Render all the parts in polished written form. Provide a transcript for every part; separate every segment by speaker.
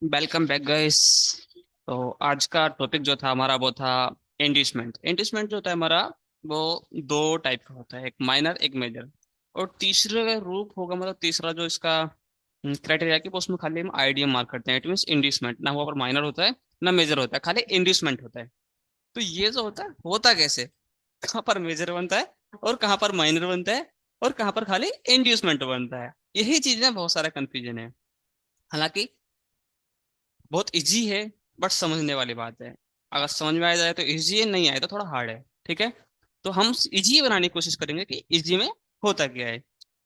Speaker 1: Welcome back guys. तो आज का टॉपिक जो था हमारा वो था इंड्यूसमेंट। इंड्यूसमेंट जो होता है हमारा वो दो टाइप का होता है, एक माइनर एक मेजर। और तीसरा रूप होगा, मतलब तीसरा जो इसका क्राइटेरिया कि वो उसमें खाली हम आईडीएम मार्क करते हैं। इट मीन्स इंड्यूसमेंट ना, वहाँ पर माइनर होता है ना मेजर होता है, खाली इंड्यूसमेंट होता है। तो ये जो होता कैसे, कहाँ पर मेजर बनता है और कहाँ पर माइनर बनता है और कहाँ पर खाली इंड्यूसमेंट बनता है, यही चीजें बहुत सारा कंफ्यूजन है। हालांकि बहुत इजी है, बट समझने वाली बात है। अगर समझ में आ जाए तो इजी है, नहीं आए तो थोड़ा हार्ड है। ठीक है, तो हम इजी बनाने की कोशिश करेंगे कि इजी में होता क्या है।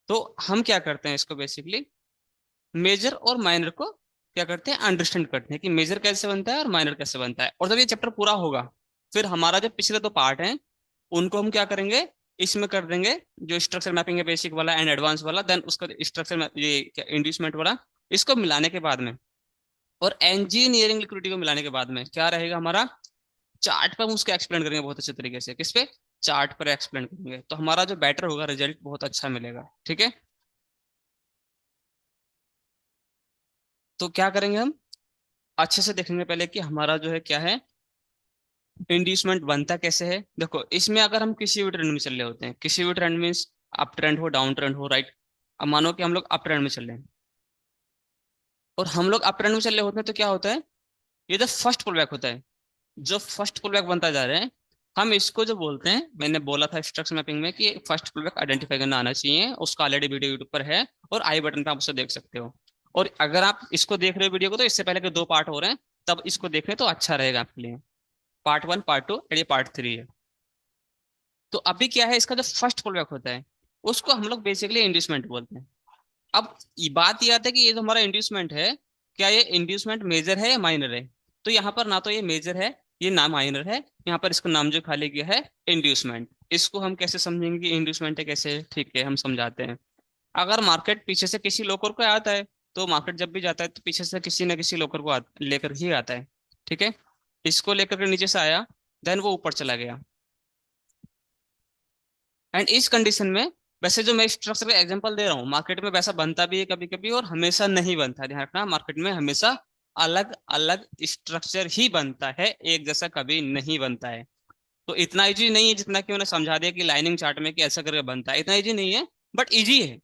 Speaker 1: तो हम क्या करते हैं, इसको बेसिकली मेजर और माइनर को क्या करते हैं, अंडरस्टैंड करते हैं कि मेजर कैसे बनता है और माइनर कैसे बनता है। और जब ये चैप्टर पूरा होगा, फिर हमारा जो पिछले दो पार्ट हैं उनको हम क्या करेंगे, इसमें कर देंगे। जो स्ट्रक्चर मैपिंग है बेसिक वाला एंड एडवांस वाला, देन उसका स्ट्रक्चर ये इंड्यूसमेंट वाला, इसको मिलाने के बाद में और इंजीनियरिंग लिक्विडिटी को मिलाने के बाद में क्या रहेगा हमारा, चार्ट पर हम उसको एक्सप्लेन करेंगे बहुत अच्छे तरीके से। किस पे, चार्ट पर एक्सप्लेन करेंगे, तो हमारा जो बेटर होगा रिजल्ट बहुत अच्छा मिलेगा। ठीक है, तो क्या करेंगे हम, अच्छे से देखेंगे पहले कि हमारा जो है क्या है, इंड्यूसमेंट बनता कैसे है। देखो इसमें अगर हम किसी भी ट्रेंड में चल रहे होते हैं, किसी भी ट्रेंड मीन्स अप ट्रेंड हो डाउन ट्रेंड हो, राइट। अब मानो कि हम लोग अप ट्रेंड में चल रहे हैं और हम लोग अप ट्रेंड में चल रहे होते हैं, तो क्या होता है, ये जो फर्स्ट पुल बैक होता है, जो फर्स्ट पुल बैक बनता जा रहा है, हम इसको जो बोलते हैं, मैंने बोला था स्ट्रक्चर मैपिंग में कि फर्स्ट पुल बैक आइडेंटिफाई करना आना चाहिए। उसका ऑलरेडी वीडियो यूट्यूब पर है और आई बटन पे आप उसे देख सकते हो। और अगर आप इसको देख रहे हो वीडियो को, तो इससे पहले के दो पार्ट हो रहे हैं, तब इसको देखें तो अच्छा रहेगा आपके लिए। पार्ट वन, पार्ट टू और ये पार्ट थ्री है। तो अभी क्या है, इसका जो फर्स्ट पुल बैक होता है उसको हम लोग बेसिकली इंड्यूसमेंट बोलते हैं। अब ये बात ये आता है कि ये जो हमारा इंड्यूसमेंट है, क्या ये इंड्यूसमेंट मेजर है या माइनर है। तो यहाँ पर ना तो ये मेजर है, ये ना माइनर है, यहाँ पर इसका नाम जो खाली गया है इंड्यूसमेंट। इसको हम कैसे समझेंगे कि इंड्यूसमेंट है कैसे, ठीक है हम समझाते हैं। अगर मार्केट पीछे से किसी लोकर को आता है, तो मार्केट जब भी जाता है तो पीछे से किसी ना किसी लोकर को लेकर ही आता है। ठीक है, इसको लेकर के नीचे से आया, देन वो ऊपर चला गया। एंड इस कंडीशन में, वैसे जो मैं स्ट्रक्चर का एग्जांपल दे रहा हूँ, मार्केट में वैसा बनता भी है कभी कभी और हमेशा नहीं बनता। ध्यान रखना, मार्केट में हमेशा अलग अलग स्ट्रक्चर ही बनता है, एक जैसा कभी नहीं बनता है। तो इतना इजी नहीं है जितना कि मैंने समझा दिया कि लाइनिंग चार्ट में कि ऐसा करके बनता है, इतना इजी नहीं है, बट इजी है।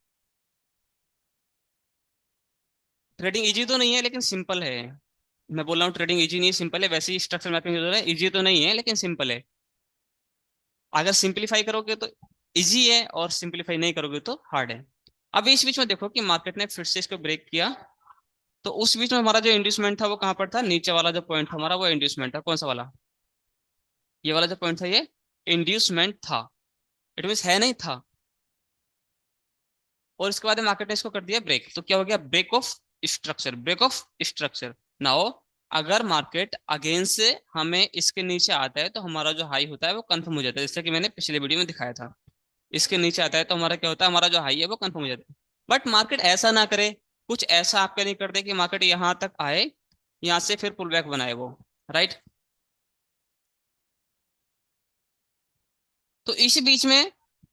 Speaker 1: ट्रेडिंग इजी तो नहीं है लेकिन सिंपल है। मैं बोल रहा हूँ ट्रेडिंग इजी नहीं है, सिंपल है। वैसे ही स्ट्रक्चर मैपिंग जो है इजी तो नहीं है लेकिन सिंपल है। अगर सिंपलीफाई करोगे तो इजी है और सिंपलीफाई नहीं करोगे तो हार्ड है। अब इस बीच में देखो कि मार्केट ने फिर से इसको ब्रेक किया, तो उस बीच में हमारा जो इंड्यूसमेंट था वो कहाँ पर था, नीचे वाला जो पॉइंट था हमारा वो इंड्यूसमेंट था। कौन सा वाला, ये वाला जो पॉइंट था ये इंड्यूसमेंट था। इट मीन है नहीं था। और इसके बाद मार्केट ने इसको कर दिया ब्रेक, तो क्या हो गया, break of structure, break of structure. Now अगर मार्केट अगेन से हमें इसके नीचे आता है तो हमारा जो हाई होता है वो कंफर्म हो जाता है, जैसे कि मैंने पिछले वीडियो में दिखाया था। इसके नीचे आता है तो हमारा क्या होता है, हमारा जो हाई है वो कंफर्म हो जाता है। बट मार्केट ऐसा ना करे, कुछ ऐसा आपके नहीं कर दे कि मार्केट यहाँ तक आए, यहाँ से फिर पुल बैक बनाए वो, राइट। तो इसी बीच में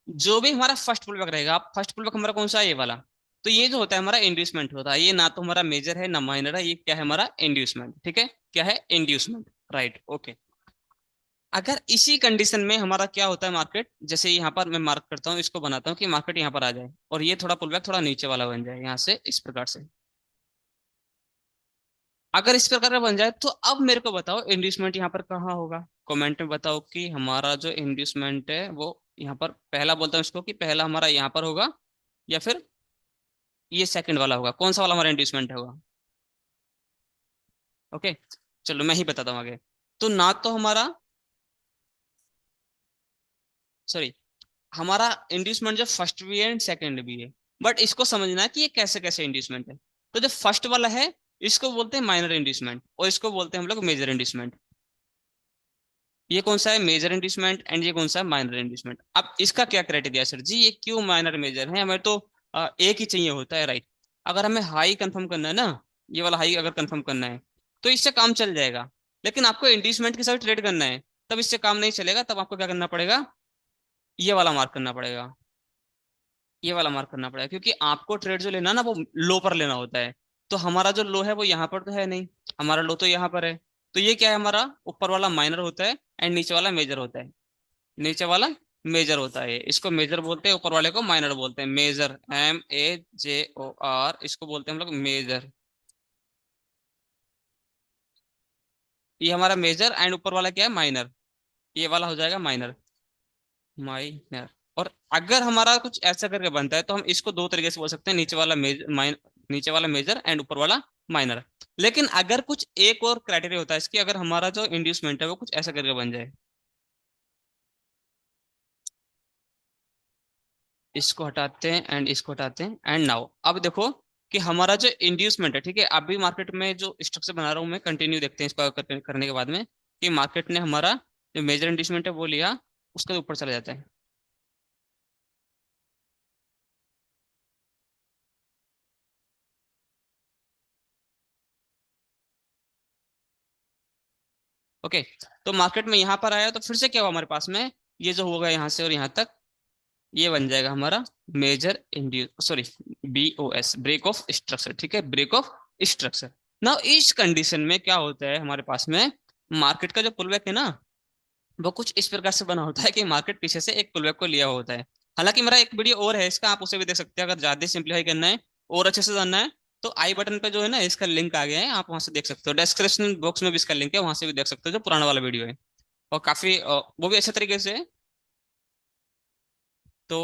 Speaker 1: जो भी हमारा फर्स्ट पुल बैक रहेगा, आप फर्स्ट पुल बैक हमारा कौन सा है, ये वाला। तो ये जो होता है हमारा इंड्यूसमेंट होता है, ये ना तो हमारा मेजर है ना माइनर है, ये क्या है हमारा इंड्यूसमेंट। ठीक है, क्या है इंड्यूसमेंट, राइट ओके। अगर इसी कंडीशन में हमारा क्या होता है, मार्केट जैसे यहाँ पर मैं मार्क करता हूँ, इसको बनाता हूँ कि मार्केट यहाँ पर आ जाए और ये थोड़ा पुल बैक थोड़ा नीचे वाला बन जाए यहाँ से इस प्रकार से। अगर इस प्रकार का बन जाए तो अब मेरे को बताओ इंड्यूसमेंट यहाँ पर कहाँ होगा। कमेंट में बताओ कि हमारा जो इंड्यूसमेंट है वो यहाँ पर, पहला बोलता हूँ इसको कि पहला हमारा यहाँ पर होगा या फिर ये सेकंड वाला होगा, कौन सा वाला हमारा इंड्यूसमेंट होगा। ओके, चलो मैं ही बताता हूँ आगे। तो ना तो हमारा, सॉरी, हमारा इंड्यूसमेंट जो फर्स्ट भी है एंड सेकंड भी है, बट इसको समझना है कि ये कैसे कैसे इंड्यूसमेंट है। तो जो फर्स्ट वाला है इसको बोलते हैं माइनर इंड्यूसमेंट और इसको बोलते हैं हम लोग मेजर इंड्यूसमेंट। ये कौन सा है, मेजर इंड्यूसमेंट, एंड ये कौन सा है, माइनर इंड्यूसमेंट। अब इसका क्या क्राइटेरिया सर जी, ये क्यों माइनर मेजर है, हमें तो एक ही चाहिए होता है, राइट। अगर हमें हाई कंफर्म करना है ना, ये वाला हाई अगर कंफर्म करना है तो इससे काम चल जाएगा। लेकिन आपको इंड्यूसमेंट के साथ ट्रेड करना है, तब इससे काम नहीं चलेगा, तब आपको क्या करना पड़ेगा, ये वाला मार्क करना पड़ेगा, ये वाला मार्क करना पड़ेगा। क्योंकि आपको ट्रेड जो लेना ना वो लो पर लेना होता है। तो हमारा जो लो है वो यहाँ पर तो है नहीं, हमारा लो तो यहाँ पर है। तो ये क्या है, हमारा ऊपर वाला माइनर होता है एंड नीचे वाला मेजर होता है। नीचे वाला मेजर होता है, इसको मेजर बोलते हैं, ऊपर वाले को माइनर बोलते हैं। मेजर, MAJOR, इसको बोलते हैं हम लोग मेजर। ये हमारा मेजर एंड ऊपर वाला क्या है, माइनर। ये वाला हो जाएगा माइनर। माइनर। और अगर हमारा कुछ ऐसा करके बनता है तो हम इसको दो तरीके से बोल सकते हैं, नीचे वाला नीचे वाला मेजर एंड ऊपर वाला माइनर। लेकिन अगर कुछ एक और क्राइटेरिया होता है इसकी, अगर हमारा जो इंड्यूसमेंट है वो कुछ ऐसा करके बन जाए, इसको हटाते हैं एंड इसको हटाते हैं एंड नाउ अब देखो कि हमारा जो इंड्यूसमेंट है, ठीक है, अभी मार्केट में जो स्ट्रक्चर बना रहा हूँ मैं, कंटिन्यू देखते हैं इसको करने के बाद में कि मार्केट ने हमारा जो मेजर इंड्यूसमेंट है वो लिया, उसके ऊपर चला जाता है। ओके। तो मार्केट में यहाँ पर आया तो फिर से क्या हुआ हमारे पास में, ये जो होगा यहाँ से और यहाँ तक, ये बन जाएगा हमारा major induce, sorry, BOS, break of structure. ठीक है, ब्रेक ऑफ स्ट्रक्चर। नाउ इस कंडीशन में क्या होता है हमारे पास में, मार्केट का जो पुलबैक है ना, वो कुछ इस प्रकार से बना होता है कि मार्केट पीछे से एक पुलबैक को लिया हुआ होता है। हालांकि मेरा एक वीडियो और है इसका, आप उसे भी देख सकते हैं, अगर ज्यादा सिंप्लीफाई करना है और अच्छे से जानना है तो आई बटन पे जो है ना इसका लिंक आ गया है, आप वहां से देख सकते हो। डिस्क्रिप्शन बॉक्स में भी इसका लिंक है, वहां से भी देख सकते हो, जो पुराना वाला वीडियो है। और काफी वो भी अच्छे तरीके से है। तो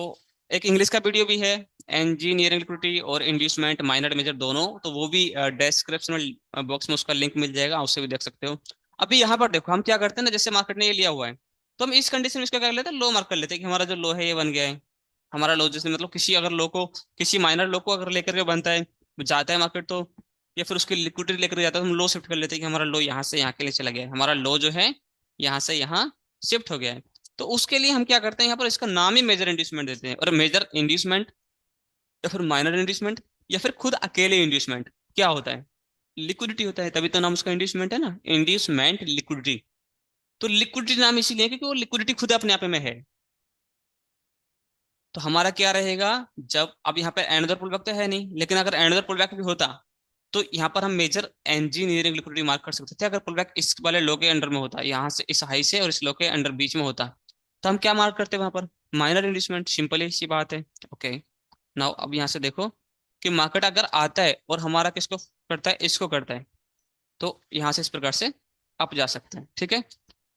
Speaker 1: एक इंग्लिश का वीडियो भी है, इंजीनियरिंग लिक्विडिटी और इंड्यूसमेंट माइनर मेजर दोनों, तो वो भी डिस्क्रिप्शन बॉक्स में उसका लिंक मिल जाएगा, उससे भी देख सकते हो। अभी यहाँ पर देखो हम क्या करते हैं ना, जैसे मार्केट ने ये लिया हुआ है तो हम इस कंडीशन में इसका क्या कर लेते हैं, लो मार्क कर लेते हैं कि हमारा जो लो है ये बन गया है। हमारा लो जैसे मतलब किसी अगर लो को, किसी माइनर लो को अगर लेकर के बनता है, जाता है मार्केट तो, या फिर उसकी लिक्विडिटी लेकर जाता है, तो हम लो शिफ्ट कर लेते हैं कि हमारा लो यहाँ से यहाँ के लिए चला गया है, हमारा लो जो है यहाँ से यहाँ शिफ्ट हो गया है। तो उसके लिए हम क्या करते हैं, यहाँ पर इसका नाम ही मेजर इंड्यूसमेंट देते हैं। और मेजर इंड्यूसमेंट या फिर माइनर इंड्यूसमेंट या फिर खुद अकेले इंड्यूसमेंट क्या होता है, लिक्विडिटी होता है, तभी तो नाम उसका इंड्यूसमेंट है ना, इंड्यूसमेंट लिक्विडिटी। तो लिक्विडिटी नाम इसीलिए क्योंकि वो लिक्विडिटी खुद अपने आप में है। तो हमारा क्या रहेगा, जब अब यहाँ पे एनदर पुल बैक तो है नहीं, लेकिन अगर एनदर पुल बैक भी होता तो यहाँ पर हम मेजर इंजीनियरिंग लिक्विडिटी मार्क कर सकते थे। अगर पुल बैक इस वाले लो के अंडर में होता, यहाँ से इस हाई से और इस लो के अंडर बीच में होता, तो हम क्या मार्क करते वहां पर, माइनर इंड्यूसमेंट, सिंपल ही सी बात है। ओके। नाउ अब यहाँ से देखो कि मार्केट अगर आता है और हमारा किसको करता है, इसको करता है, तो यहाँ से इस प्रकार से अप जा सकते हैं। ठीक है।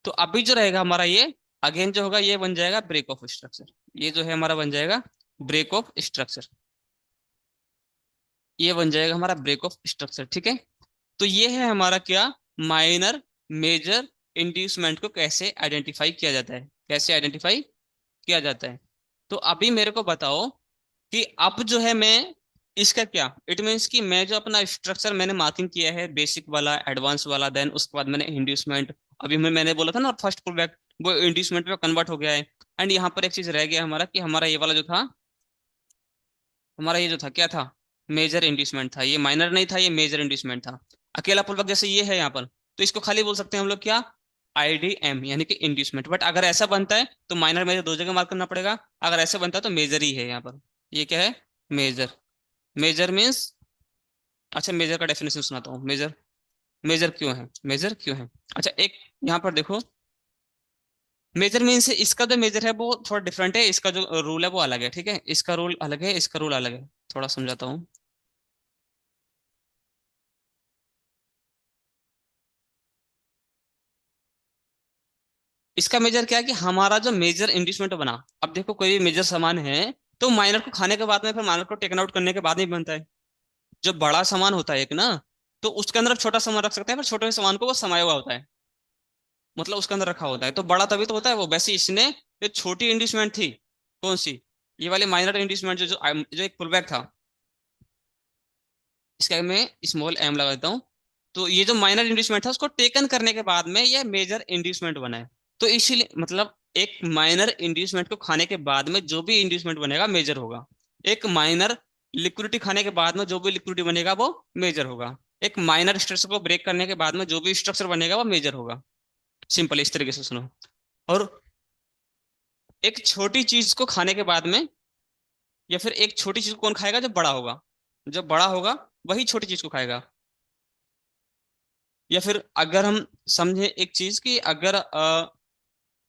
Speaker 1: तो अभी जो रहेगा हमारा ये, अगेन जो होगा ये बन जाएगा ब्रेक ऑफ स्ट्रक्चर। ये जो है हमारा बन जाएगा ब्रेक ऑफ स्ट्रक्चर। ये बन जाएगा हमारा ब्रेक ऑफ स्ट्रक्चर। ठीक है। तो ये है हमारा क्या, माइनर मेजर इंड्यूसमेंट को कैसे आइडेंटिफाई किया जाता है, कैसे आइडेंटिफाई किया जाता है। तो अभी मेरे को बताओ कि अब जो है मैं इसका क्या, इट मीन्स कि मैं जो अपना स्ट्रक्चर मैंने मार्किंग किया है, बेसिक वाला, एडवांस वाला, देन उसके बाद मैंने इंड्यूसमेंट, अभी मैंने बोला था ना फर्स्ट पुल बैक, वो इंड्यूसमेंट में कन्वर्ट हो गया है। एंड यहाँ पर एक चीज रह गया हमारा कि हमारा ये वाला जो था, हमारा ये जो था क्या था, मेजर इंड्यूसमेंट था, ये माइनर नहीं था, ये मेजर इंड्यूसमेंट था। अकेला पुल बैक जैसे ये है यहाँ पर, तो इसको खाली बोल सकते हैं हम लोग क्या, IDM, यानी कि इंड्यूसमेंट। बट अगर ऐसा बनता है तो माइनर मेजर दो जगह मार्क करना पड़ेगा, अगर ऐसा बनता है तो मेजर ही है यहाँ पर। ये क्या है, मेजर। मेजर मीन्स, अच्छा मेजर का डेफिनेशन सुनाता हूँ। मेजर, मेजर क्यों है, मेजर क्यों है। अच्छा एक यहाँ पर देखो, मेजर मीन्स इसका जो मेजर है वो थोड़ा डिफरेंट है, इसका जो रूल है वो अलग है। ठीक है, इसका रूल अलग है, इसका रूल अलग है। थोड़ा समझाता हूँ। इसका मेजर क्या है कि हमारा जो मेजर इंड्यूसमेंट बना, अब देखो कोई भी मेजर सामान है तो माइनर को खाने के बाद में, फिर माइनर को टेकन आउट करने के बाद में बनता है। जो बड़ा सामान होता है एक ना, तो उसके अंदर आप छोटा सामान रख सकते हैं, पर छोटे सामान को वो समाया हुआ होता है, मतलब उसके अंदर रखा होता है, तो बड़ा तभी तो होता है वो। वैसे इसने जो छोटी इंड्यूसमेंट थी, कौन सी, ये वाली माइनर इंड्यूसमेंट, जो एक पुलबैक था, इसका मैं स्मॉल m लगा देता हूँ। तो ये जो माइनर इंड्यूसमेंट था उसको टेकन करने के बाद में ये मेजर इंड्यूसमेंट बना है। तो इसीलिए मतलब एक माइनर इंड्यूसमेंट को खाने के बाद में जो भी इंड्यूसमेंट बनेगा मेजर होगा। एक माइनर लिक्विडिटी खाने के बाद में जो भी लिक्विडिटी बनेगा वो मेजर होगा। एक माइनर स्ट्रक्चर को ब्रेक करने के बाद में जो भी स्ट्रक्चर बनेगा वो मेजर होगा। सिंपल इस तरीके से सुनो। और एक छोटी चीज को खाने के बाद में, या फिर एक छोटी चीज को कौन खाएगा, जब बड़ा होगा, जब बड़ा होगा वही छोटी चीज को खाएगा। या फिर अगर हम समझे एक चीज कि अगर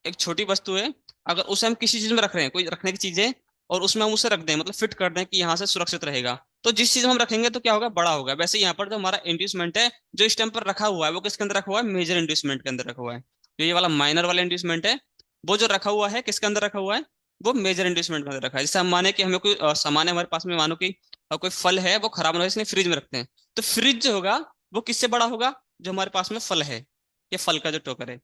Speaker 1: एक छोटी वस्तु है, अगर उसे हम किसी चीज में रख रहे हैं, कोई रखने की चीज है, और उसमें हम उसे रख दें, मतलब फिट कर दें कि यहाँ से सुरक्षित रहेगा, तो जिस चीज में हम रखेंगे तो क्या होगा, बड़ा होगा। वैसे ही यहाँ पर जो हमारा इंड्यूसमेंट है, जो इस टाइम पर रखा हुआ है, वो किसके अंदर रखा हुआ है, मेजर इंड्यूसमेंट के अंदर रखा हुआ है। जो ये वाला माइनर वाला इंड्यूसमेंट है, वो जो रखा हुआ है किसके अंदर रखा हुआ है, वो मेजर इंड्यूसमेंट के अंदर रखा है। जैसे हम माने कि हमें कोई सामान है हमारे पास में, मानो कि कोई फल है वो खराब ना हो इसलिए फ्रिज में रखते हैं, तो फ्रिज जो होगा वो किससे बड़ा होगा, जो हमारे पास में फल है, ये फल का जो टोकर है।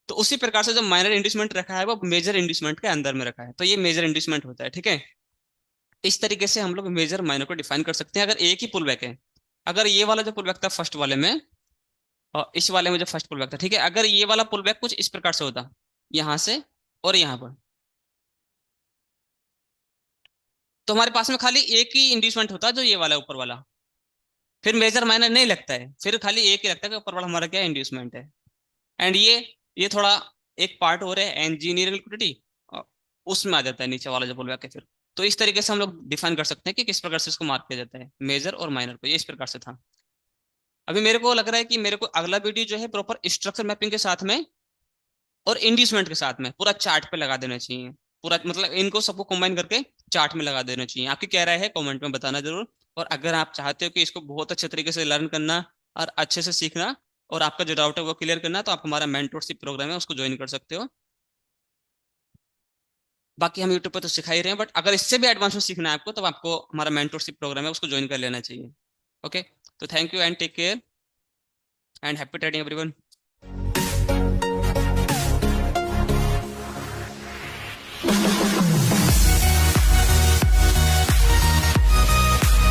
Speaker 1: तो उसी प्रकार से जो माइनर इंड्यूसमेंट रखा है वो मेजर इंड्यूसमेंट के अंदर में रखा है, तो ये मेजर इंड्यूसमेंट होता है, ठीक है। इस तरीके से हम लोग मेजर माइनर को डिफाइन कर सकते हैं अगर एक ही पुल बैक है। अगर ये वाला जो पुल बैक था फर्स्ट वाले में, और इस वाले में जो फर्स्ट पुल बैक था, ठीक है, अगर ये वाला पुल बैक कुछ इस प्रकार से होता, यहाँ से और यहाँ पर, तो हमारे पास में खाली एक ही इंड्यूसमेंट होता जो ये वाला ऊपर वाला, फिर मेजर माइनर नहीं लगता है, फिर खाली एक ही लगता है कि ऊपर वाला हमारा क्या इंड्यूसमेंट है। एंड ये थोड़ा एक पार्ट हो रहा है इंजीनियरिंग लिक्विडिटी, उसमें आ जाता है नीचे वाला जो बोल के फिर। तो इस तरीके से हम लोग डिफाइन कर सकते हैं कि किस प्रकार से इसको मार्क किया जाता है, मेजर और माइनर को, ये इस प्रकार से था। अभी मेरे को लग रहा है कि मेरे को अगला वीडियो जो है प्रॉपर स्ट्रक्चर मैपिंग के साथ में और इंड्यूसमेंट के साथ में पूरा चार्ट पे लगा देना चाहिए। पूरा मतलब इनको सबको कंबाइन करके चार्ट में लगा देना चाहिए। आपकी क्या राय है कमेंट में बताना जरूर। और अगर आप चाहते हो कि इसको बहुत अच्छे तरीके से लर्न करना और अच्छे से सीखना और आपका जो डाउट है वो क्लियर करना, तो आप हमारा मेंटोरशिप प्रोग्राम है उसको ज्वाइन कर सकते हो। बाकी हम यूट्यूब पर तो सिखा ही रहे हैं, बट अगर इससे भी एडवांस में सीखना है आपको, तो आपको हमारा मेंटोरशिप प्रोग्राम है उसको ज्वाइन कर लेना चाहिए। ओके, तो thank you and take care and happy trading everyone.